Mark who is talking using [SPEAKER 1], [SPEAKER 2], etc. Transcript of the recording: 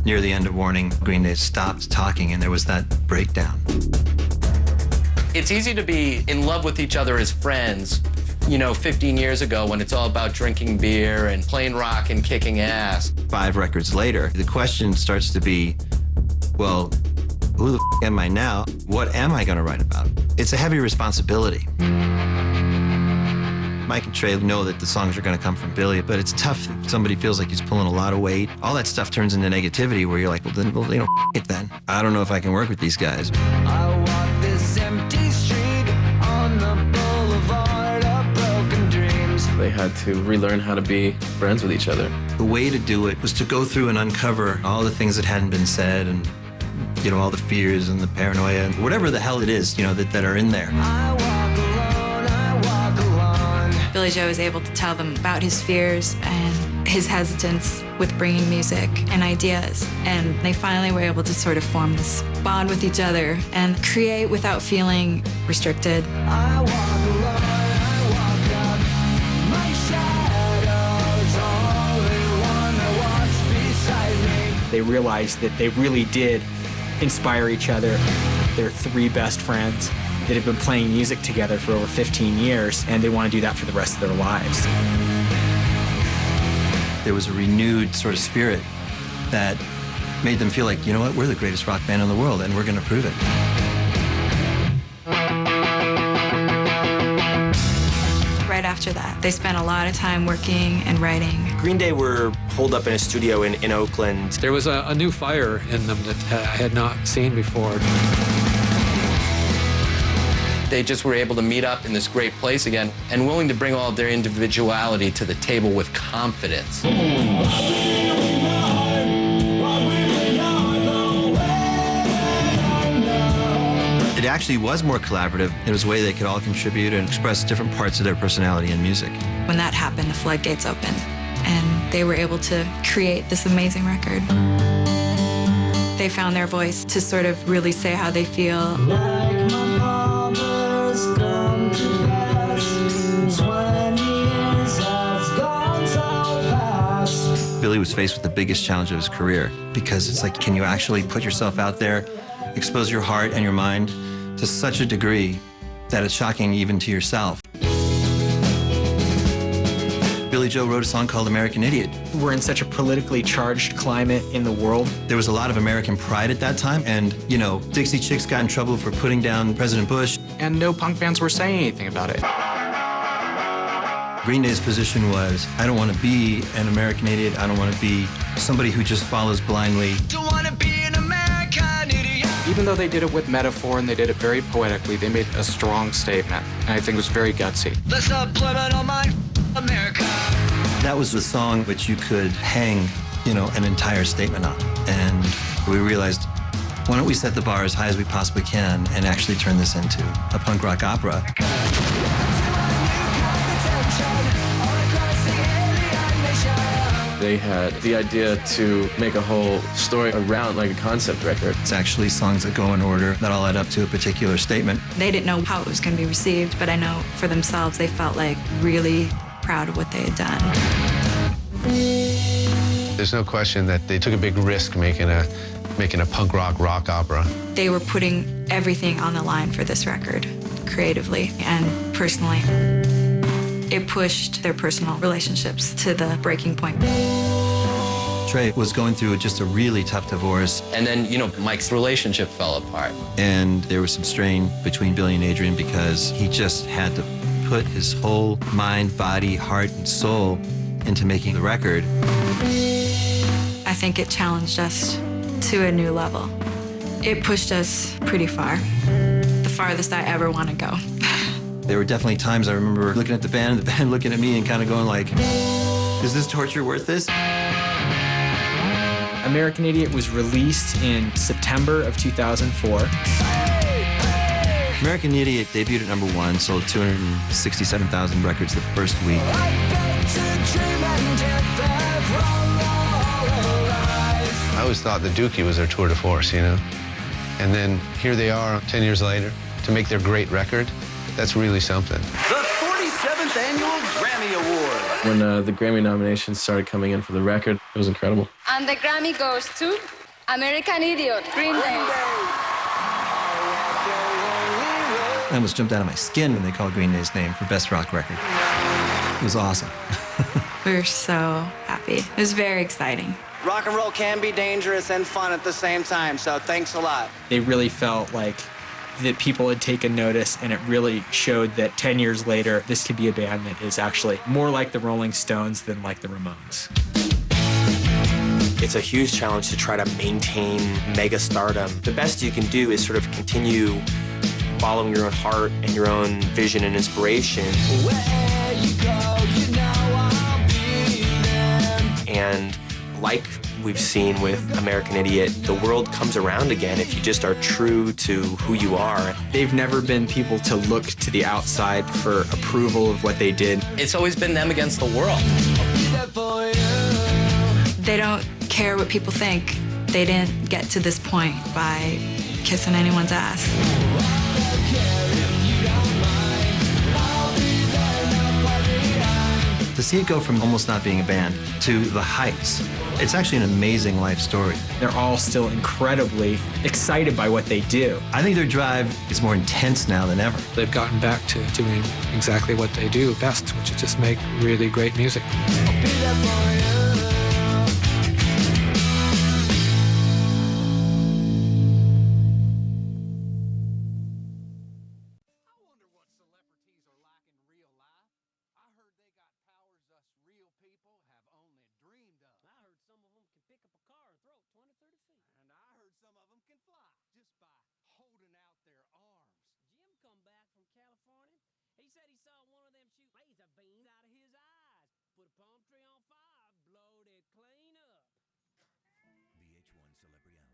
[SPEAKER 1] Near the end of Warning, Green Day stopped talking and there was that breakdown.
[SPEAKER 2] It's easy to be in love with each other as friends, 15 years ago when it's all about drinking beer and playing rock and kicking ass.
[SPEAKER 1] 5 records later, the question starts to be, well, who the am I now? What am I going to write about? It's a heavy responsibility. Mike and Trey know that the songs are going to come from Billy, but it's tough if somebody feels like he's pulling a lot of weight. All that stuff turns into negativity where you're like, well, it then. I don't know if I can work with these guys.
[SPEAKER 3] I walk this empty street on the boulevard of broken dreams.
[SPEAKER 4] They had to relearn how to be friends with each other.
[SPEAKER 1] The way to do it was to go through and uncover all the things that hadn't been said and, all the fears and the paranoia and whatever the hell it is, that are in there.
[SPEAKER 3] I walk alone.
[SPEAKER 5] Billy Joe was able to tell them about his fears and his hesitance with bringing music and ideas. And they finally were able to sort of form this bond with each other and create without feeling restricted.
[SPEAKER 3] I walk alone, I walk up. My shadow's only one that walks beside me.
[SPEAKER 6] They realized that they really did inspire each other. They're 3 best friends that have been playing music together for over 15 years, and they want to do that for the rest of their lives.
[SPEAKER 1] There was a renewed sort of spirit that made them feel like, you know what, we're the greatest rock band in the world, and we're going to prove it.
[SPEAKER 5] Right after that, they spent a lot of time working and writing.
[SPEAKER 7] Green Day were holed up in a studio in Oakland.
[SPEAKER 8] There was a new fire in them that I had not seen before.
[SPEAKER 2] They just were able to meet up in this great place again and willing to bring all of their individuality to the table with confidence.
[SPEAKER 1] It actually was more collaborative. It was a way they could all contribute and express different parts of their personality in music.
[SPEAKER 5] When that happened, the floodgates opened, and they were able to create this amazing record. They found their voice to sort of really say how they feel.
[SPEAKER 3] Like my father's come to pass. 20 years has gone so fast.
[SPEAKER 1] Billy was faced with the biggest challenge of his career because it's like, can you actually put yourself out there, expose your heart and your mind to such a degree that it's shocking even to yourself? Billy Joe wrote a song called American Idiot.
[SPEAKER 6] We're in such a politically charged climate in the world.
[SPEAKER 1] There was a lot of American pride at that time, and, Dixie Chicks got in trouble for putting down President Bush.
[SPEAKER 9] And no punk bands were saying anything about it.
[SPEAKER 1] Green Day's position was, I don't want to be an American idiot. I don't want to be somebody who just follows blindly.
[SPEAKER 3] Don't wanna be an American idiot.
[SPEAKER 9] Even though they did it with metaphor and they did it very poetically, they made a strong statement. And I think it was very gutsy.
[SPEAKER 3] Let's not blame it on my America.
[SPEAKER 1] That was the song which you could hang, an entire statement on. And we realized, why don't we set the bar as high as we possibly can and actually turn this into a punk rock opera?
[SPEAKER 4] They had the idea to make a whole story around like a concept record.
[SPEAKER 1] It's actually songs that go in order that all add up to a particular statement.
[SPEAKER 5] They didn't know how it was going to be received, but I know for themselves they felt like really proud of what they had done.
[SPEAKER 10] There's no question that they took a big risk making a punk rock opera.
[SPEAKER 5] They were putting everything on the line for this record, creatively and personally. It pushed their personal relationships to the breaking point.
[SPEAKER 1] Trey was going through just a really tough divorce.
[SPEAKER 2] And then, Mike's relationship fell apart.
[SPEAKER 1] And there was some strain between Billy and Adrian because he just had to put his whole mind, body, heart, and soul into making the record.
[SPEAKER 5] I think it challenged us to a new level. It pushed us pretty far, the farthest I ever want to go.
[SPEAKER 1] There were definitely times I remember looking at the band and the band looking at me and kind of going like, is this torture worth this?
[SPEAKER 6] American Idiot was released in September of 2004.
[SPEAKER 1] American Idiot debuted at #1, sold 267,000 records the first week.
[SPEAKER 10] I always thought the Dookie was their tour de force, And then here they are 10 years later to make their great record. That's really something.
[SPEAKER 3] The 46 7th Annual Grammy Award.
[SPEAKER 4] When the Grammy nominations started coming in for the record, it was incredible.
[SPEAKER 11] And the Grammy goes to American Idiot, Green Day.
[SPEAKER 1] I almost jumped out of my skin when they called Green Day's name for Best Rock Record. It was awesome.
[SPEAKER 5] We were so happy. It was very exciting.
[SPEAKER 12] Rock and roll can be dangerous and fun at the same time, so thanks a lot.
[SPEAKER 6] They really felt like that people had taken notice, and it really showed that 10 years later, this could be a band that is actually more like the Rolling Stones than like the Ramones.
[SPEAKER 7] It's a huge challenge to try to maintain mega stardom. The best you can do is sort of continue following your own heart and your own vision and inspiration.
[SPEAKER 3] Where you go, you know I'll be there.
[SPEAKER 7] And like we've seen with American Idiot, the world comes around again if you just are true to who you are.
[SPEAKER 6] They've never been people to look to the outside for approval of what they did.
[SPEAKER 2] It's always been them against the world.
[SPEAKER 5] They don't care what people think. They didn't get to this point by kissing anyone's ass.
[SPEAKER 1] To see it go from almost not being a band to the heights, it's actually an amazing life story.
[SPEAKER 6] They're all still incredibly excited by what they do.
[SPEAKER 1] I think their drive is more intense now than ever.
[SPEAKER 8] They've gotten back to doing exactly what they do best, which is just make really great music.
[SPEAKER 3] He said he saw one of them shoot laser beams out of his eyes. Put a palm tree on fire, blowed it clean up.
[SPEAKER 13] VH1 Celebrity